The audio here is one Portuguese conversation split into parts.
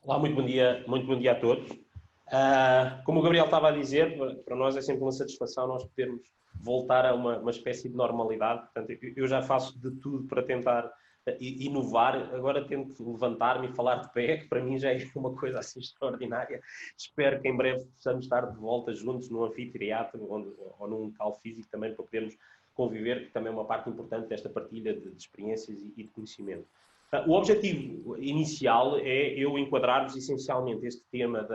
Olá, muito bom dia a todos. Como o Gabriel estava a dizer, para nós é sempre uma satisfação nós podermos voltar a uma espécie de normalidade. Portanto, eu já faço de tudo para tentar inovar, agora tento levantar-me e falar de pé, que para mim já é uma coisa assim extraordinária. Espero que em breve possamos estar de volta juntos num anfiteatro ou num local físico também para podermos conviver, que também é uma parte importante desta partilha de experiências e de conhecimento. O objetivo inicial é eu enquadrar-vos essencialmente este tema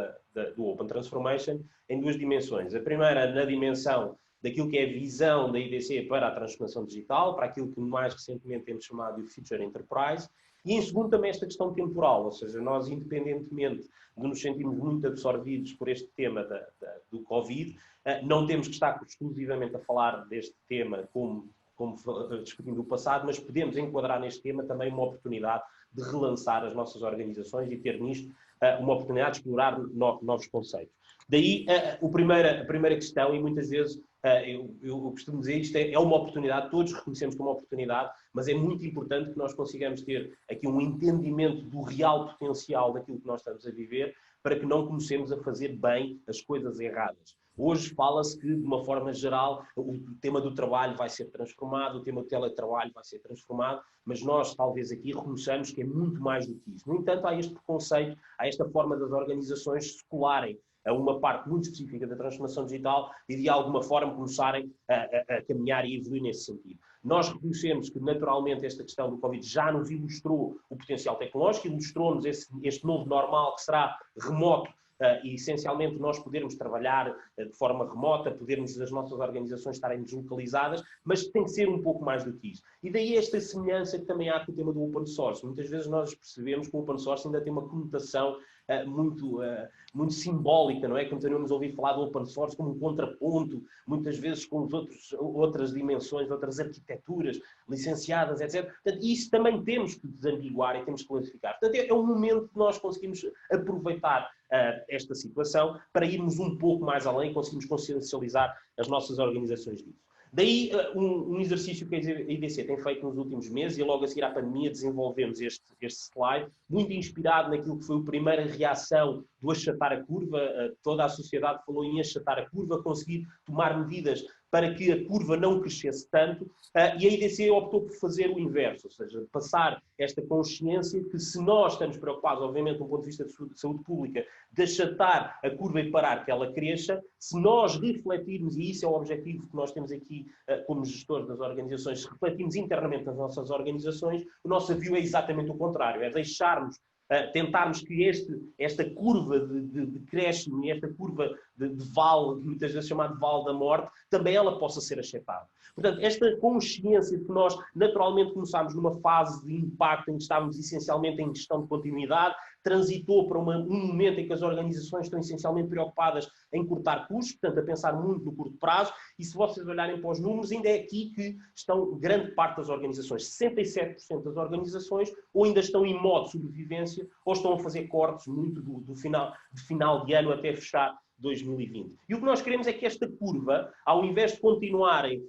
do Open Transformation em duas dimensões. A primeira, na dimensão daquilo que é a visão da IDC para a transformação digital, para aquilo que mais recentemente temos chamado de Future Enterprise, e em segundo também esta questão temporal, ou seja, nós independentemente de nos sentirmos muito absorvidos por este tema do Covid, não temos que estar exclusivamente a falar deste tema como discutindo o passado, mas podemos enquadrar neste tema também uma oportunidade de relançar as nossas organizações e ter nisto uma oportunidade de explorar novos conceitos. Daí a primeira questão, e muitas vezes eu costumo dizer isto, é uma oportunidade, todos reconhecemos como uma oportunidade, mas é muito importante que nós consigamos ter aqui um entendimento do real potencial daquilo que nós estamos a viver, para que não comecemos a fazer bem as coisas erradas. Hoje fala-se que, de uma forma geral, o tema do trabalho vai ser transformado, o tema do teletrabalho vai ser transformado, mas nós, talvez aqui, reconheçamos que é muito mais do que isso. No entanto, há este preconceito, há esta forma das organizações se colarem a uma parte muito específica da transformação digital e, de alguma forma, começarem a caminhar e evoluir nesse sentido. Nós reconhecemos que, naturalmente, esta questão do Covid já nos ilustrou o potencial tecnológico, ilustrou-nos este novo normal que será remoto, e essencialmente nós podermos trabalhar de forma remota, podermos as nossas organizações estarem deslocalizadas, mas tem que ser um pouco mais do que isso. E daí esta semelhança que também há com o tema do open source. Muitas vezes nós percebemos que o open source ainda tem uma conotação muito simbólica, não é? Continuamos a ouvir falar do open source como um contraponto, muitas vezes com outras dimensões, outras arquiteturas licenciadas, etc. Portanto, isso também temos que desambiguar e temos que classificar. Portanto, é um momento que nós conseguimos aproveitar esta situação para irmos um pouco mais além e conseguimos consciencializar as nossas organizações disso. Daí um exercício que a IDC tem feito nos últimos meses, e logo a seguir à pandemia desenvolvemos este slide, muito inspirado naquilo que foi a primeira reação do achatar a curva. Toda a sociedade falou em achatar a curva, conseguir tomar medidas para que a curva não crescesse tanto, e a IDC optou por fazer o inverso, ou seja, passar esta consciência que, se nós estamos preocupados, obviamente, do ponto de vista de saúde pública, de achatar a curva e parar que ela cresça, se nós refletirmos, e isso é o objetivo que nós temos aqui como gestores das organizações, se refletirmos internamente nas nossas organizações, o nosso avião é exatamente o contrário, é deixarmos tentarmos que esta curva de crescimento e esta curva de vale, muitas vezes chamada de vale da morte, também ela possa ser achatada. Portanto, esta consciência de que nós naturalmente começámos numa fase de impacto em que estávamos essencialmente em gestão de continuidade, transitou para um momento em que as organizações estão essencialmente preocupadas em cortar custos, portanto, a pensar muito no curto prazo, e se vocês olharem para os números, ainda é aqui que estão grande parte das organizações, 67% das organizações, ou ainda estão em modo de sobrevivência, ou estão a fazer cortes muito de final de ano até fechar 2020. E o que nós queremos é que esta curva, ao invés de continuarem,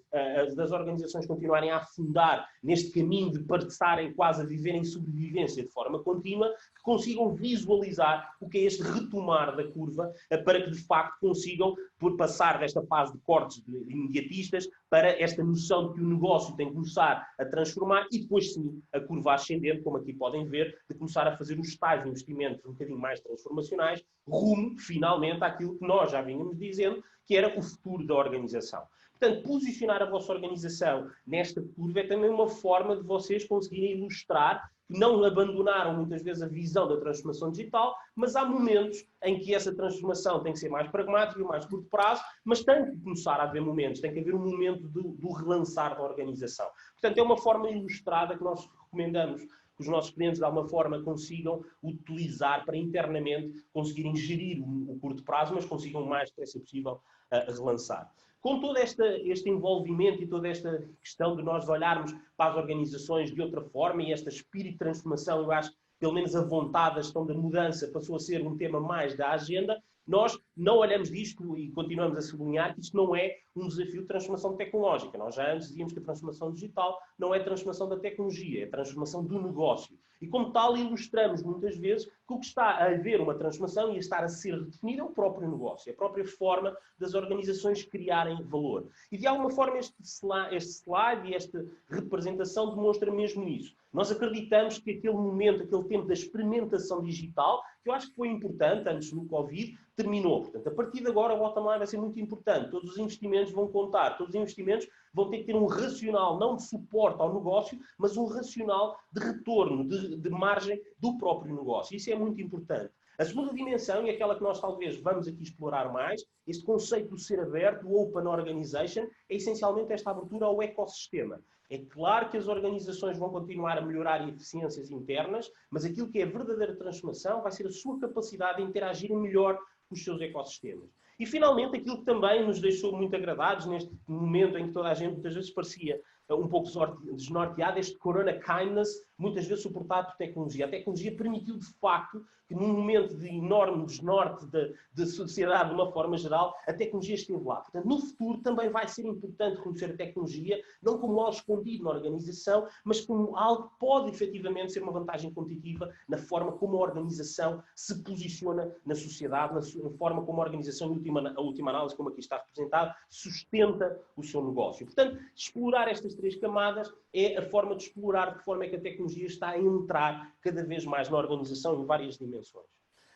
das organizações continuarem a afundar neste caminho de passarem quase a viver em sobrevivência de forma contínua, que consigam visualizar o que é este retomar da curva, para que de facto consigam passar desta fase de cortes imediatistas para esta noção de que o negócio tem que começar a transformar e depois sim a curva ascendente, como aqui podem ver, de começar a fazer os tais investimentos um bocadinho mais transformacionais, rumo finalmente àquilo que nós já vínhamos dizendo, que era o futuro da organização. Portanto, posicionar a vossa organização nesta curva é também uma forma de vocês conseguirem ilustrar que não abandonaram muitas vezes a visão da transformação digital, mas há momentos em que essa transformação tem que ser mais pragmática e mais curto prazo, mas tem que começar a haver momentos, tem que haver um momento do relançar da organização. Portanto, é uma forma ilustrada que nós recomendamos que os nossos clientes, de alguma forma, consigam utilizar para internamente conseguirem gerir o curto prazo, mas consigam o mais depressa possível relançar. Com todo este envolvimento e toda esta questão de nós olharmos para as organizações de outra forma e este espírito de transformação, eu acho que pelo menos a vontade, a questão da mudança passou a ser um tema mais da agenda, nós não olhamos disto e continuamos a sublinhar que isto não é um desafio de transformação tecnológica. Nós já antes dizíamos que a transformação digital não é transformação da tecnologia, é transformação do negócio. E como tal, ilustramos muitas vezes que o que está a haver uma transformação e a estar a ser redefinido é o próprio negócio, é a própria forma das organizações criarem valor. E de alguma forma este slide e esta representação demonstra mesmo isso. Nós acreditamos que aquele momento, aquele tempo da experimentação digital, que eu acho que foi importante antes do Covid, terminou. Portanto, a partir de agora o bottom line vai ser muito importante. Todos os investimentos vão contar, todos os investimentos vão ter que ter um racional, não de suporte ao negócio, mas um racional de retorno, de margem do próprio negócio. Isso é muito importante. A segunda dimensão, e aquela que nós talvez vamos aqui explorar mais, este conceito do ser aberto, do Open Organization, é essencialmente esta abertura ao ecossistema. É claro que as organizações vão continuar a melhorar eficiências internas, mas aquilo que é a verdadeira transformação vai ser a sua capacidade de interagir melhor com os seus ecossistemas. E, finalmente, aquilo que também nos deixou muito agradados neste momento em que toda a gente muitas vezes parecia um pouco desnorteado, este Corona Kindness, muitas vezes suportado por tecnologia. A tecnologia permitiu, de facto, que num momento de enorme desnorte da sociedade de uma forma geral, a tecnologia esteve lá. Portanto, no futuro também vai ser importante reconhecer a tecnologia, não como algo escondido na organização, mas como algo que pode efetivamente ser uma vantagem competitiva na forma como a organização se posiciona na sociedade, na forma como a organização, a última análise, como aqui está representado, sustenta o seu negócio. Portanto, explorar estas três camadas é a forma de explorar de que forma é que a tecnologia está a entrar cada vez mais na organização em várias dimensões.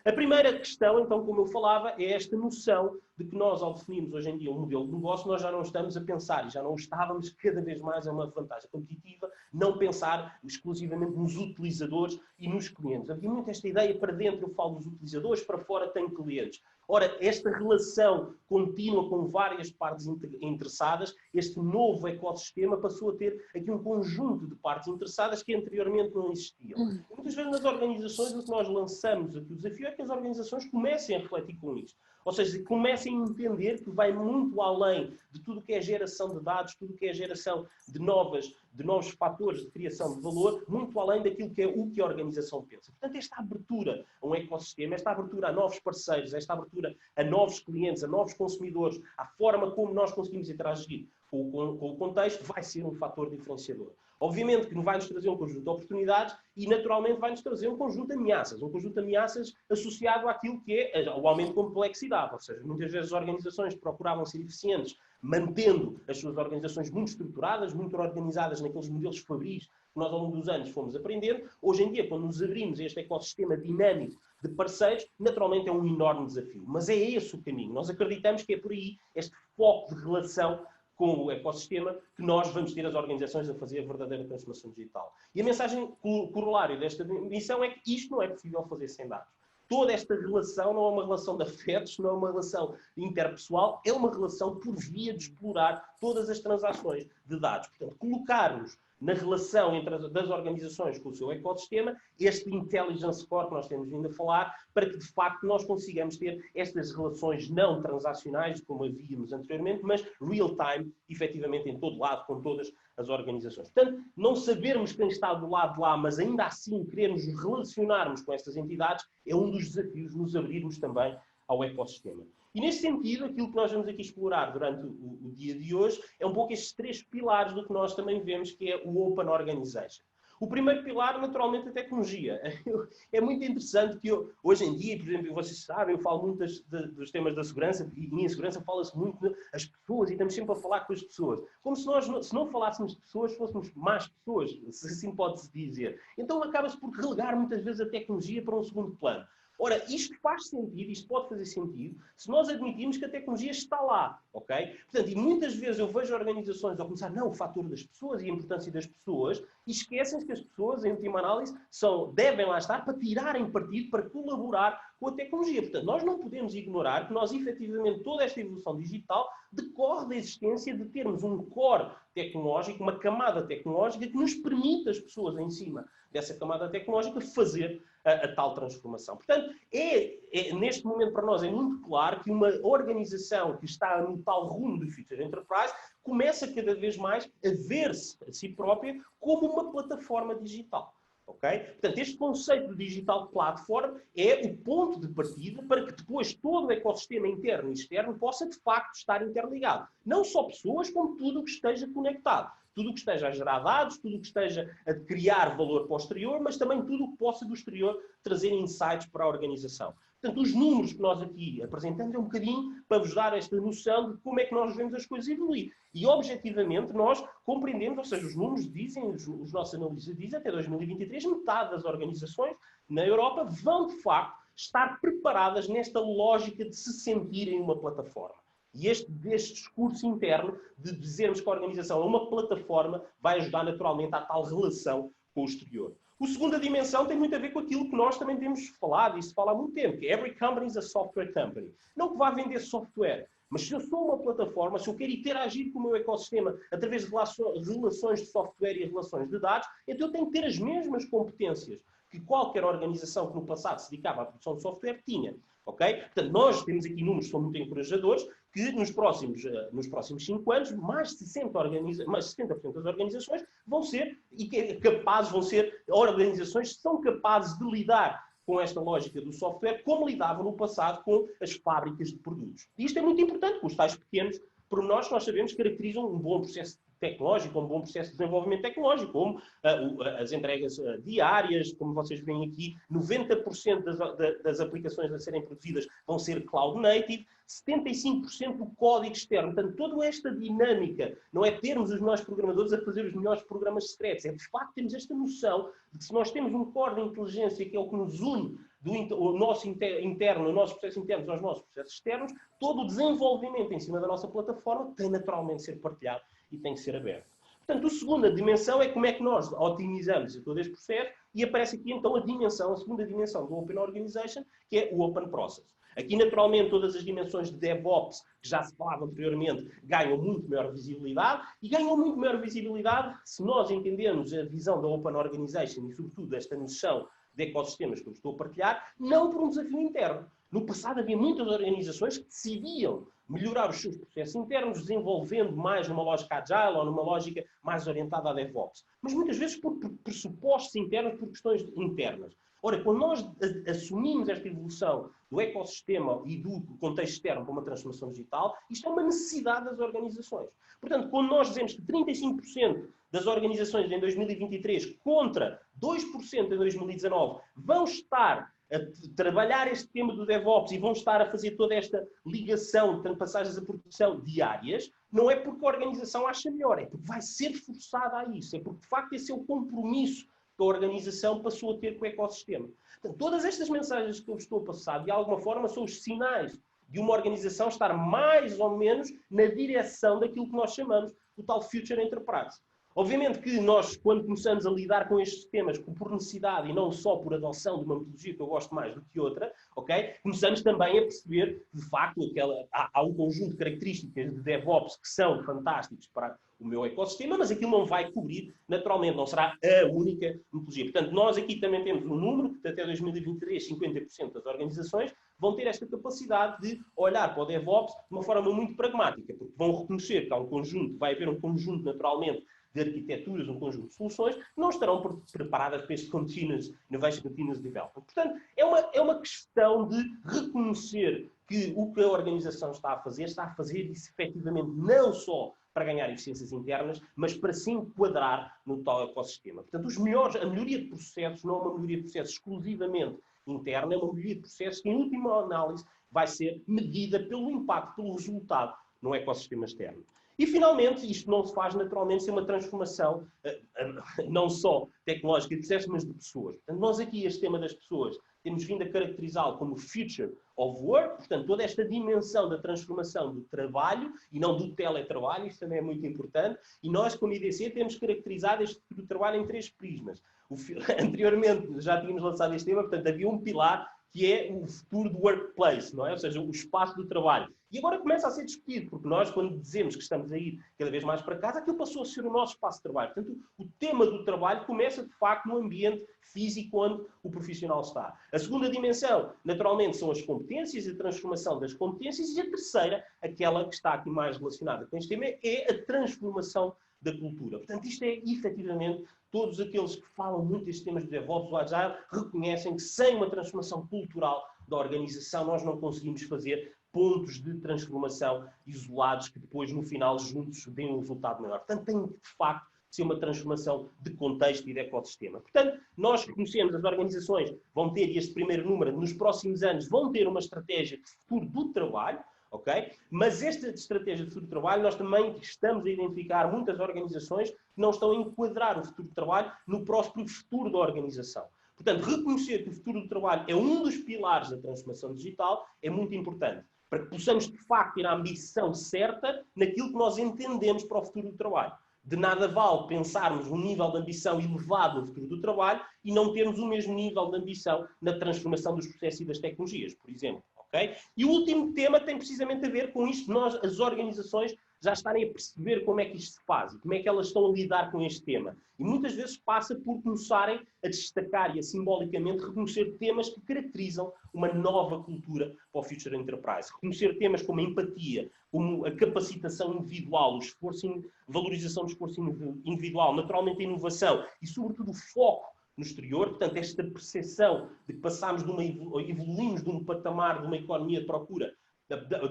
A primeira questão, então, como eu falava, é esta noção de que nós, ao definirmos hoje em dia um modelo de negócio, nós já não estamos a pensar, e já não estávamos cada vez mais a uma vantagem competitiva, não pensar exclusivamente nos utilizadores e nos clientes. Havia muito esta ideia, para dentro eu falo dos utilizadores, para fora tenho clientes. Ora, esta relação contínua com várias partes interessadas, este novo ecossistema passou a ter aqui um conjunto de partes interessadas que anteriormente não existiam. Muitas vezes nas organizações o que nós lançamos aqui, o desafio é que as organizações comecem a refletir com isto. Ou seja, comecem a entender que vai muito além de tudo o que é geração de dados, tudo o que é geração de novos fatores de criação de valor, muito além daquilo que é o que a organização pensa. Portanto, esta abertura a um ecossistema, esta abertura a novos parceiros, esta abertura a novos clientes, a novos consumidores, a forma como nós conseguimos interagir com o contexto, vai ser um fator diferenciador. Obviamente que vai-nos trazer um conjunto de oportunidades e, naturalmente, vai-nos trazer um conjunto de ameaças associado àquilo que é o aumento de complexidade. Ou seja, muitas vezes as organizações procuravam ser eficientes, mantendo as suas organizações muito estruturadas, muito organizadas naqueles modelos fabris que nós, ao longo dos anos, fomos aprendendo. Hoje em dia, quando nos abrimos a este ecossistema dinâmico de parceiros, naturalmente é um enorme desafio. Mas é esse o caminho. Nós acreditamos que é por aí este foco de relação com o ecossistema que nós vamos ter as organizações a fazer a verdadeira transformação digital. E a mensagem corolária desta missão é que isto não é possível fazer sem dados. Toda esta relação não é uma relação de afetos, não é uma relação interpessoal, é uma relação por via de explorar todas as transações de dados. Portanto, colocar-nos na relação das organizações com o seu ecossistema, este intelligence core que nós temos vindo a falar, para que de facto nós consigamos ter estas relações não transacionais, como havíamos anteriormente, mas real-time, efetivamente em todo lado, com todas as organizações. Portanto, não sabermos quem está do lado de lá, mas ainda assim querermos relacionarmos com estas entidades, é um dos desafios, nos abrirmos também ao ecossistema. E, nesse sentido, aquilo que nós vamos aqui explorar durante o dia de hoje é um pouco estes três pilares do que nós também vemos, que é o Open Organization. O primeiro pilar, naturalmente, é a tecnologia. É muito interessante que hoje em dia, por exemplo, vocês sabem, eu falo muito dos temas da segurança, e em segurança fala-se muito das pessoas, e estamos sempre a falar com as pessoas. Como se nós, se não falássemos de pessoas, fôssemos más pessoas, se assim pode-se dizer. Então acaba-se por relegar muitas vezes a tecnologia para um segundo plano. Ora, isto faz sentido, isto pode fazer sentido, se nós admitirmos que a tecnologia está lá, ok? Portanto, e muitas vezes eu vejo organizações a começar, não, o fator das pessoas e a importância das pessoas, e esquecem-se que as pessoas, em última análise, devem lá estar para tirarem partido, para colaborar com a tecnologia. Portanto, nós não podemos ignorar que nós, efetivamente, toda esta evolução digital decorre da existência de termos um core tecnológico, uma camada tecnológica que nos permite as pessoas em cima dessa camada tecnológica fazer a tal transformação. Portanto, neste momento para nós é muito claro que uma organização que está no tal rumo do Future Enterprise começa cada vez mais a ver-se a si própria como uma plataforma digital. Okay? Portanto, este conceito de Digital Platform é o ponto de partida para que depois todo o ecossistema interno e externo possa, de facto, estar interligado. Não só pessoas, como tudo o que esteja conectado. Tudo o que esteja a gerar dados, tudo o que esteja a criar valor para o exterior, mas também tudo o que possa do exterior trazer insights para a organização. Portanto, os números que nós aqui apresentamos é um bocadinho para vos dar esta noção de como é que nós vemos as coisas evoluir. E, objetivamente, nós compreendemos, ou seja, os números dizem, os nossos analistas dizem, até 2023, metade das organizações na Europa vão, de facto, estar preparadas nesta lógica de se sentirem uma plataforma. E este discurso interno de dizermos que a organização é uma plataforma vai ajudar naturalmente à tal relação com o exterior. A segunda dimensão tem muito a ver com aquilo que nós também temos falado, e se fala há muito tempo, que every company is a software company. Não que vá vender software, mas se eu sou uma plataforma, se eu quero interagir com o meu ecossistema através de relações de software e relações de dados, então eu tenho que ter as mesmas competências que qualquer organização que no passado se dedicava à produção de software tinha. Okay? Portanto, nós temos aqui números que são muito encorajadores, que nos próximos 5 anos, mais de 60% das organizações vão ser, vão ser organizações que são capazes de lidar com esta lógica do software como lidavam no passado com as fábricas de produtos. E isto é muito importante, porque os tais pequenos pormenores nós sabemos que caracterizam um bom processo tecnológico, um bom processo de desenvolvimento tecnológico, como as entregas diárias, como vocês veem aqui, 90% das aplicações a serem produzidas vão ser cloud native, 75% do código externo. Portanto, toda esta dinâmica não é termos os melhores programadores a fazer os melhores programas secretos, é de facto termos esta noção de que se nós temos um core de inteligência que é o que nos une o nosso interno, os nossos processos internos aos nossos processos externos, todo o desenvolvimento em cima da nossa plataforma tem naturalmente de ser partilhado e tem que ser aberto. Portanto, a segunda dimensão é como é que nós otimizamos todo este processo e aparece aqui então a segunda dimensão do Open Organization, que é o Open Process. Aqui, naturalmente, todas as dimensões de DevOps, que já se falava anteriormente, ganham muito maior visibilidade e ganham muito maior visibilidade se nós entendermos a visão da Open Organization e, sobretudo, esta noção de ecossistemas que eu estou a partilhar, não por um desafio interno. No passado havia muitas organizações que decidiam melhorar os seus processos internos, desenvolvendo mais numa lógica agile ou numa lógica mais orientada a DevOps. Mas muitas vezes por pressupostos internos, por questões internas. Ora, quando nós assumimos esta evolução do ecossistema e do contexto externo para uma transformação digital, isto é uma necessidade das organizações. Portanto, quando nós dizemos que 35% das organizações em 2023 contra 2% em 2019 vão estar a trabalhar este tema do DevOps e vão estar a fazer toda esta ligação de passagens a produção diárias, não é porque a organização acha melhor, é porque vai ser forçada a isso, é porque de facto esse é o compromisso que a organização passou a ter com o ecossistema. Portanto, todas estas mensagens que eu estou a passar, de alguma forma, são os sinais de uma organização estar mais ou menos na direção daquilo que nós chamamos o tal Future Enterprise. Obviamente que nós, quando começamos a lidar com estes temas por necessidade e não só por adoção de uma metodologia que eu gosto mais do que outra, okay, começamos também a perceber, de facto, há um conjunto de características de DevOps que são fantásticos para o meu ecossistema, mas aquilo não vai cobrir, naturalmente, não será a única metodologia. Portanto, nós aqui também temos um número que até 2023, 50% das organizações vão ter esta capacidade de olhar para o DevOps de uma forma muito pragmática, porque vão reconhecer que há um conjunto, vai haver um conjunto, naturalmente, de arquiteturas, um conjunto de soluções, que não estarão preparadas para este Continuous Innovation, Continuous Development. Portanto, é uma questão de reconhecer que o que a organização está a fazer isso efetivamente não só para ganhar eficiências internas, mas para se enquadrar no tal ecossistema. Portanto, a melhoria de processos não é uma melhoria de processos exclusivamente interna, é uma melhoria de processos que, em última análise, vai ser medida pelo impacto, pelo resultado no ecossistema externo. E, finalmente, isto não se faz naturalmente sem uma transformação, não só tecnológica de processos, mas de pessoas. Portanto, nós aqui, este tema das pessoas, temos vindo a caracterizá-lo como Future of Work, portanto, toda esta dimensão da transformação do trabalho e não do teletrabalho, isso também é muito importante, e nós, como IDC, temos caracterizado este futuro do trabalho em 3 prismas. Anteriormente, já tínhamos lançado este tema, portanto, havia um pilar que é o futuro do workplace, não é? Ou seja, o espaço do trabalho. E agora começa a ser discutido, porque nós, quando dizemos que estamos a ir cada vez mais para casa, aquilo passou a ser o nosso espaço de trabalho. Portanto, o tema do trabalho começa, de facto, no ambiente físico onde o profissional está. A segunda dimensão, naturalmente, são as competências, a transformação das competências, e a terceira, aquela que está aqui mais relacionada com este tema, é a transformação da cultura. Portanto, isto é, efetivamente, todos aqueles que falam muito destes temas de DevOps ou Agile reconhecem que sem uma transformação cultural da organização nós não conseguimos fazer pontos de transformação isolados que depois, no final, juntos, deem um resultado maior. Portanto, tem de facto ser uma transformação de contexto e de ecossistema. Portanto, nós conhecemos, as organizações vão ter, e este primeiro número, nos próximos anos, vão ter uma estratégia de futuro do trabalho, ok? Mas esta estratégia de futuro do trabalho, nós também estamos a identificar muitas organizações que não estão a enquadrar o futuro do trabalho no próprio futuro da organização. Portanto, reconhecer que o futuro do trabalho é um dos pilares da transformação digital é muito importante, para que possamos, de facto, ter a ambição certa naquilo que nós entendemos para o futuro do trabalho. De nada vale pensarmos um nível de ambição elevado no futuro do trabalho e não termos o mesmo nível de ambição na transformação dos processos e das tecnologias, por exemplo. Okay? E o último tema tem precisamente a ver com isto, nós, as organizações, já estarem a perceber como é que isto se faz e como é que elas estão a lidar com este tema. E muitas vezes passa por começarem a destacar e a simbolicamente reconhecer temas que caracterizam uma nova cultura para o Future Enterprise. Reconhecer temas como a empatia, como a capacitação individual, o esforço, valorização do esforço individual, naturalmente a inovação e, sobretudo, o foco no exterior. Portanto, esta percepção de que passamos evoluímos de um patamar de uma economia de procura,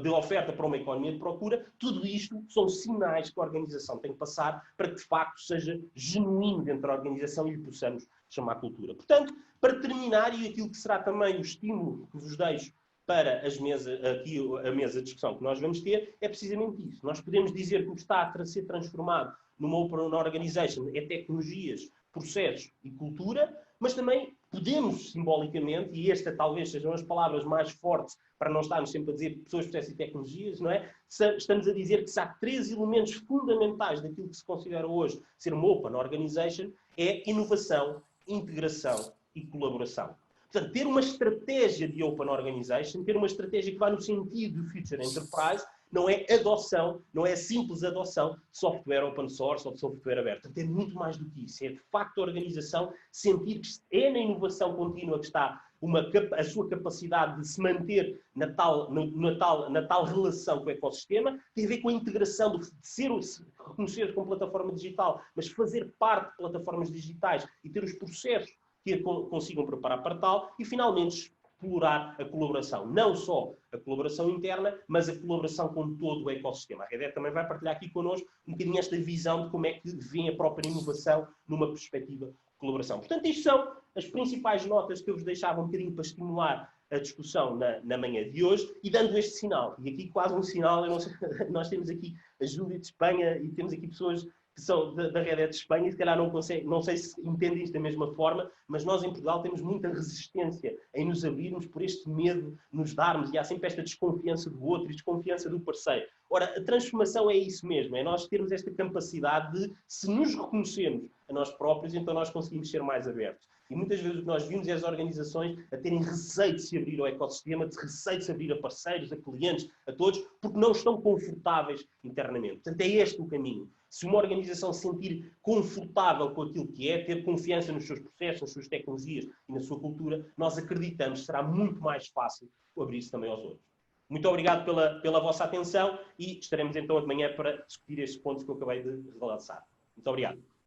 de oferta para uma economia de procura, tudo isto são sinais que a organização tem que passar para que, de facto, seja genuíno dentro da organização e lhe possamos chamar cultura. Portanto, para terminar, e aquilo que será também o estímulo que vos deixo para aqui a mesa de discussão que nós vamos ter, é precisamente isso. Nós podemos dizer que o que está a ser transformado numa Open Organization é tecnologias, processos e cultura, mas também podemos, simbolicamente, e esta talvez sejam as palavras mais fortes para não estarmos sempre a dizer pessoas, processos e tecnologias, não é? Estamos a dizer que se há 3 elementos fundamentais daquilo que se considera hoje ser uma Open Organization, é inovação, integração e colaboração. Portanto, ter uma estratégia de Open Organization, ter uma estratégia que vai no sentido do Future Enterprise, não é adoção, não é simples adoção de software open source ou de software aberto. Portanto, é muito mais do que isso. É, de facto, a organização sentir que é na inovação contínua que está a sua capacidade de se manter na tal relação com o ecossistema. Tem a ver com a integração de reconhecer com plataforma digital, mas fazer parte de plataformas digitais e ter os processos que a consigam preparar para tal. E, finalmente, explorar a colaboração. Não só a colaboração interna, mas a colaboração com todo o ecossistema. A Red Hat também vai partilhar aqui connosco um bocadinho esta visão de como é que vem a própria inovação numa perspectiva de colaboração. Portanto, isto são as principais notas que eu vos deixava um bocadinho para estimular a discussão na manhã de hoje e dando este sinal. E aqui quase um sinal, nós temos aqui a Júlia de Espanha e temos aqui pessoas que são da Red Hat de Espanha e se calhar não sei se entendem isto da mesma forma, mas nós em Portugal temos muita resistência em nos abrirmos por este medo de nos darmos e há sempre esta desconfiança do outro e desconfiança do parceiro. Ora, a transformação é isso mesmo, é nós termos esta capacidade de, se nos reconhecermos a nós próprios, então nós conseguimos ser mais abertos. E muitas vezes o que nós vimos é as organizações a terem receio de se abrir ao ecossistema, de receio de se abrir a parceiros, a clientes, a todos, porque não estão confortáveis internamente. Portanto, é este o caminho. Se uma organização se sentir confortável com aquilo que é, ter confiança nos seus processos, nas suas tecnologias e na sua cultura, nós acreditamos que será muito mais fácil abrir-se também aos outros. Muito obrigado pela vossa atenção e estaremos então amanhã para discutir estes pontos que eu acabei de relançar. Muito obrigado.